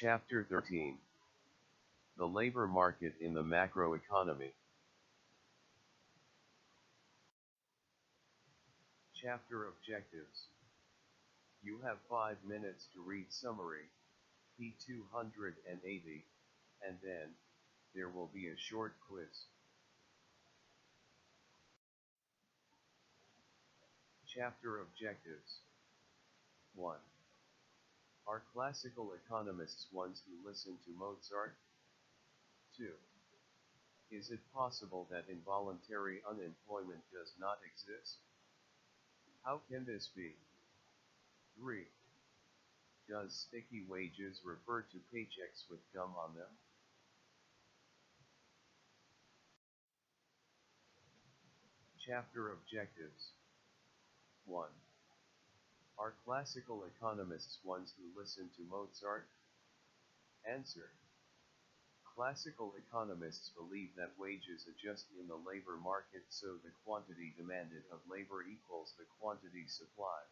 Chapter 13. The Labor Market in the Macroeconomy. Chapter Objectives. You have 5 minutes to read summary, P280, and then, there will be a short quiz. Chapter Objectives. 1. Are classical economists ones who listen to Mozart? 2. Is it possible that involuntary unemployment does not exist? How can this be? 3. Does sticky wages refer to paychecks with gum on them? Chapter Objectives. 1. Are classical economists ones who listen to Mozart? Answer. Classical economists believe that wages adjust in the labor market so the quantity demanded of labor equals the quantity supplied.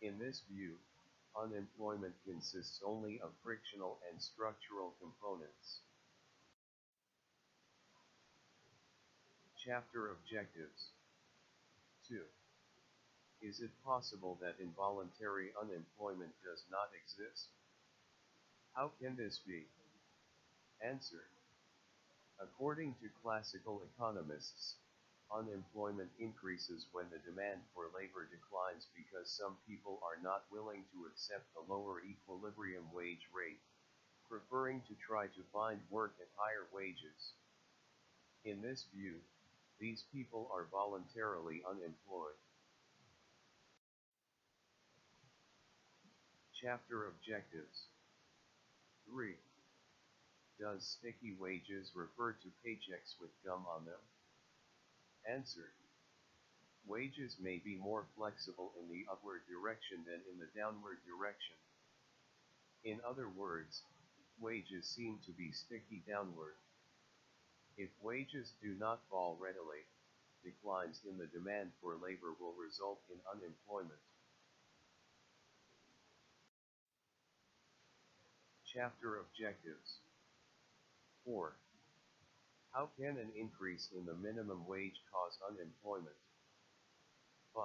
In this view, unemployment consists only of frictional and structural components. Chapter Objectives. 2. Is it possible that involuntary unemployment does not exist? How can this be? Answer. According to classical economists, unemployment increases when the demand for labor declines because some people are not willing to accept the lower equilibrium wage rate, preferring to try to find work at higher wages. In this view, these people are voluntarily unemployed. Chapter Objectives. 3. Does sticky wages refer to paychecks with gum on them? Answer. Wages may be more flexible in the upward direction than in the downward direction. In other words, wages seem to be sticky downward. If wages do not fall readily, declines in the demand for labor will result in unemployment. Chapter Objectives. 4. How can an increase in the minimum wage cause unemployment? 5.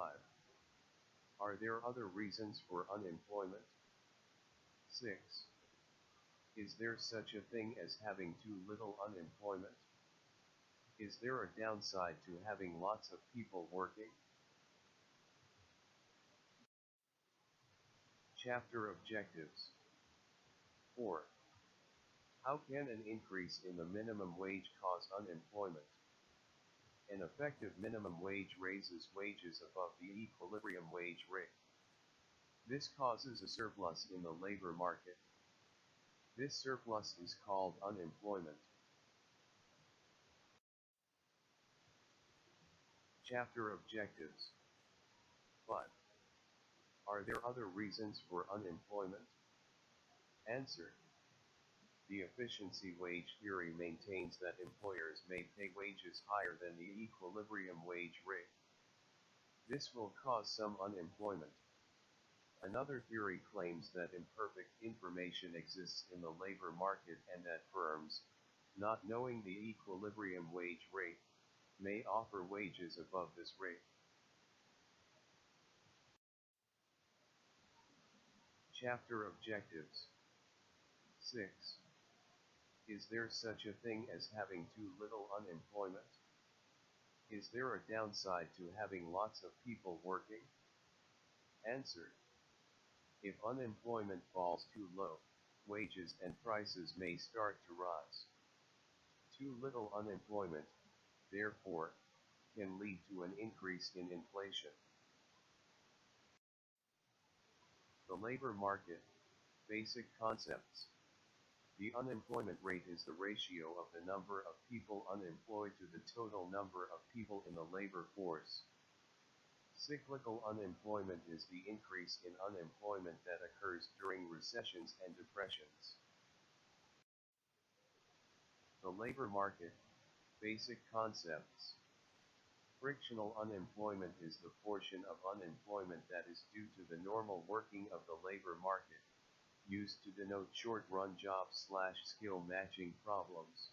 Are there other reasons for unemployment? 6. Is there such a thing as having too little unemployment? Is there a downside to having lots of people working? Chapter Objectives. 4. How can an increase in the minimum wage cause unemployment? An effective minimum wage raises wages above the equilibrium wage rate. This causes a surplus in the labor market. This surplus is called unemployment. Chapter Objectives. 5. Are there other reasons for unemployment? Answer. The efficiency wage theory maintains that employers may pay wages higher than the equilibrium wage rate. This will cause some unemployment. Another theory claims that imperfect information exists in the labor market and that firms, not knowing the equilibrium wage rate, may offer wages above this rate. Chapter Objectives. 6. Is there such a thing as having too little unemployment? Is there a downside to having lots of people working? Answer. If unemployment falls too low, wages and prices may start to rise. Too little unemployment, therefore, can lead to an increase in inflation. The labor market, basic concepts. The unemployment rate is the ratio of the number of people unemployed to the total number of people in the labor force. Cyclical unemployment is the increase in unemployment that occurs during recessions and depressions. The labor market, basic concepts. Frictional unemployment is the portion of unemployment that is due to the normal working of the labor market. used to denote short-run job/skill matching problems.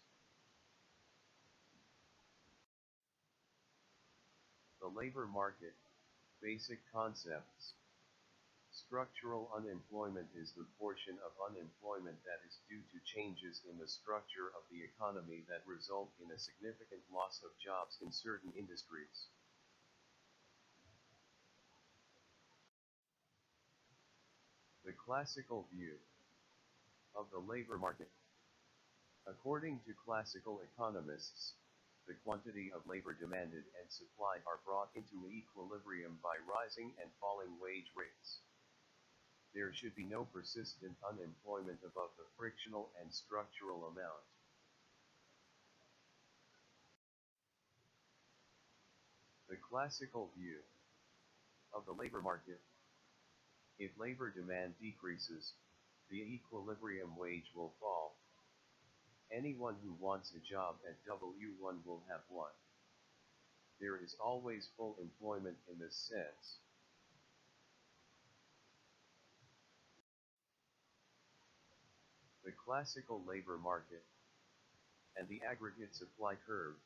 The labor market, basic concepts. Structural unemployment is the portion of unemployment that is due to changes in the structure of the economy that result in a significant loss of jobs in certain industries. The classical view of the labor market. According to classical economists, the quantity of labor demanded and supplied are brought into equilibrium by rising and falling wage rates. There should be no persistent unemployment above the frictional and structural amount. The classical view of the labor market. If labor demand decreases, the equilibrium wage will fall. Anyone who wants a job at W1 will have one. There is always full employment in this sense. The classical labor market and the aggregate supply curve.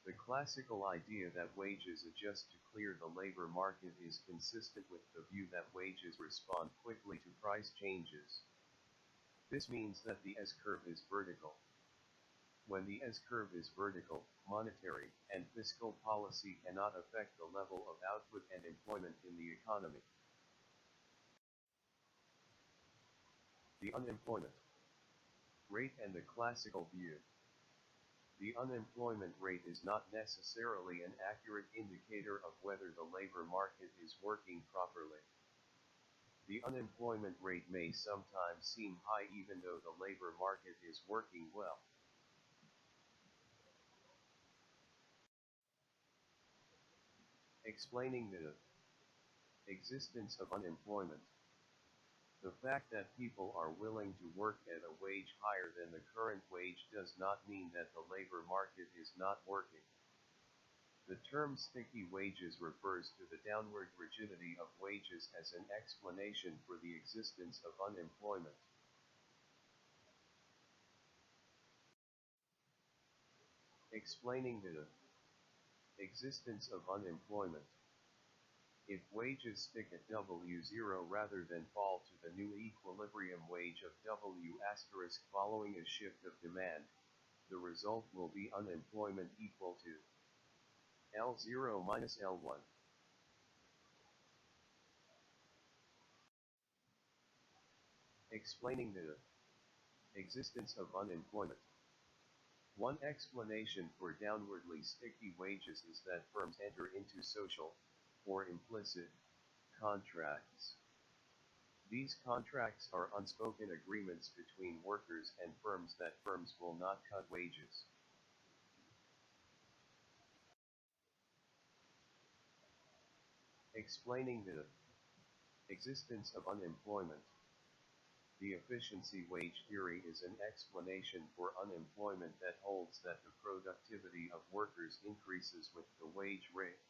The classical idea that wages adjust to clear the labor market is consistent with the view that wages respond quickly to price changes. This means that the S-curve is vertical. When the S-curve is vertical, monetary and fiscal policy cannot affect the level of output and employment in the economy. The unemployment rate and the classical view. The unemployment rate is not necessarily an accurate indicator of whether the labor market is working properly. The unemployment rate may sometimes seem high even though the labor market is working well. Explaining the existence of unemployment. The fact that people are willing to work at a wage higher than the current wage does not mean that the labor market is not working. The term sticky wages refers to the downward rigidity of wages as an explanation for the existence of unemployment. Explaining the existence of unemployment. If wages stick at W0 rather than fall to the new equilibrium wage of W asterisk following a shift of demand, the result will be unemployment equal to L0 minus L1. Explaining the existence of unemployment. One explanation for downwardly sticky wages is that firms enter into social, or implicit, contracts. These contracts are unspoken agreements between workers and firms that firms will not cut wages. Explaining the existence of unemployment. The efficiency wage theory is an explanation for unemployment that holds that the productivity of workers increases with the wage rate.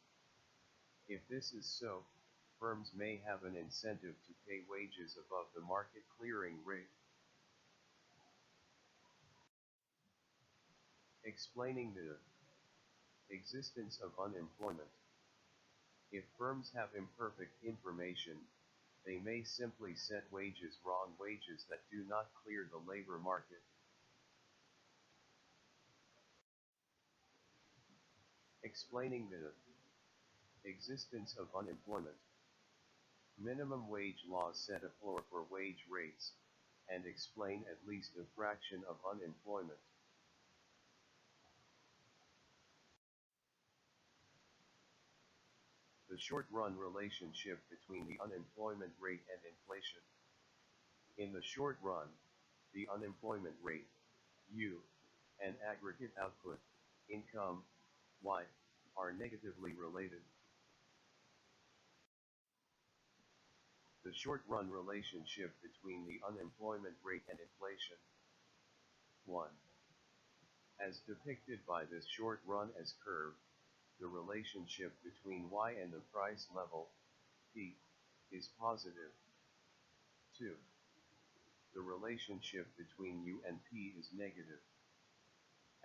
If this is so, firms may have an incentive to pay wages above the market clearing rate. Explaining the existence of unemployment. If firms have imperfect information, they may simply set wages wrong, wages that do not clear the labor market. Explaining the existence of unemployment. Minimum wage laws set a floor for wage rates, and explain at least a fraction of unemployment. The short-run relationship between the unemployment rate and inflation. In the short run, the unemployment rate, U, and aggregate output, income, Y, are negatively related. The short-run relationship between the unemployment rate and inflation. 1. As depicted by this short-run S-curve, the relationship between Y and the price level, P, is positive. 2. the relationship between U and P is negative.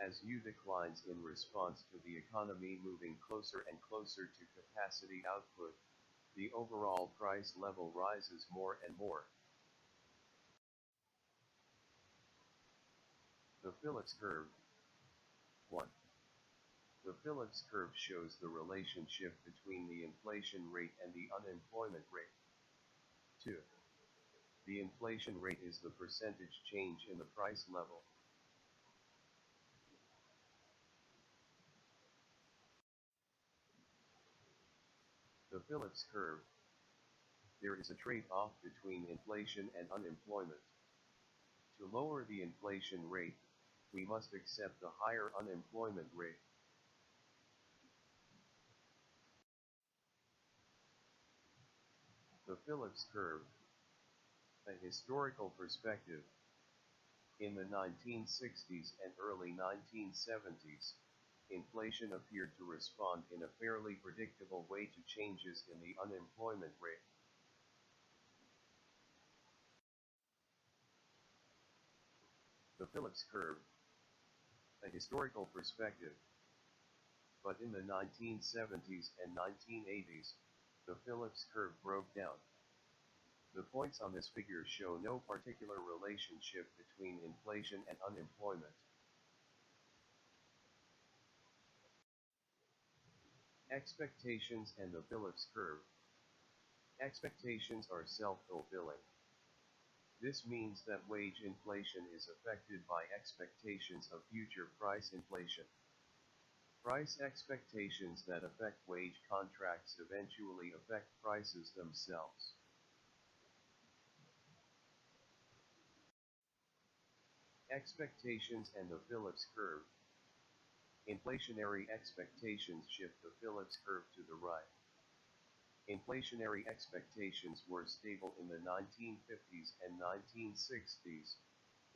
As U declines in response to the economy moving closer and closer to capacity output, the overall price level rises more and more. The Phillips curve. 1. The Phillips curve shows the relationship between the inflation rate and the unemployment rate. 2. The inflation rate is the percentage change in the price level. The Phillips curve. There is a trade-off between inflation and unemployment. To lower the inflation rate, we must accept a higher unemployment rate. The Phillips curve. A historical perspective. In the 1960s and early 1970s, inflation appeared to respond in a fairly predictable way to changes in the unemployment rate. The Phillips curve. A historical perspective. But in the 1970s and 1980s, the Phillips curve broke down. The points on this figure show no particular relationship between inflation and unemployment. Expectations and the Phillips curve. Expectations are self-fulfilling. This means that wage inflation is affected by expectations of future price inflation. Price expectations that affect wage contracts eventually affect prices themselves. Expectations and the Phillips curve. Inflationary expectations shift the Phillips curve to the right. Inflationary expectations were stable in the 1950s and 1960s,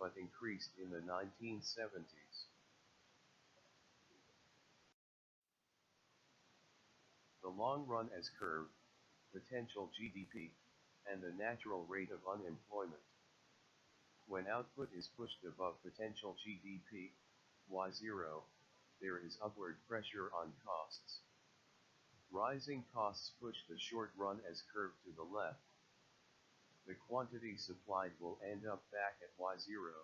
but increased in the 1970s. The long run S-curve, potential GDP, and the natural rate of unemployment. When output is pushed above potential GDP, Y0, there is upward pressure on costs. Rising costs push the short-run S-curve to the left. The quantity supplied will end up back at Y0.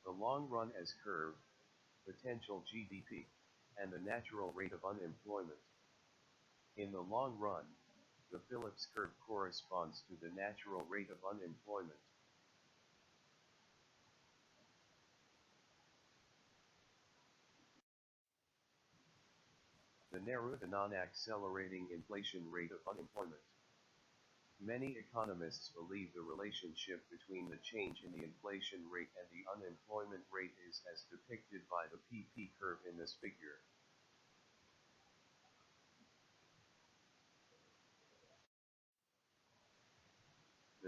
The long-run S-curve, potential GDP, and the natural rate of unemployment. In the long run, the Phillips curve corresponds to the natural rate of unemployment. The non-accelerating inflation rate of unemployment. Many economists believe the relationship between the change in the inflation rate and the unemployment rate is as depicted by the PP curve in this figure.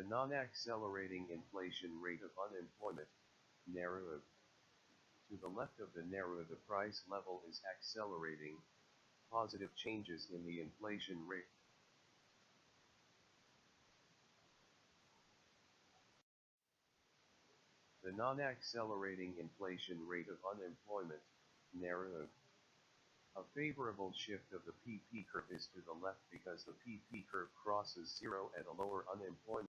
The non-accelerating inflation rate of unemployment, NARUB. To the left of the NARUB, the price level is accelerating, positive changes in the inflation rate. The non-accelerating inflation rate of unemployment, NARUB. A favorable shift of the PP curve is to the left because the PP curve crosses zero at a lower unemployment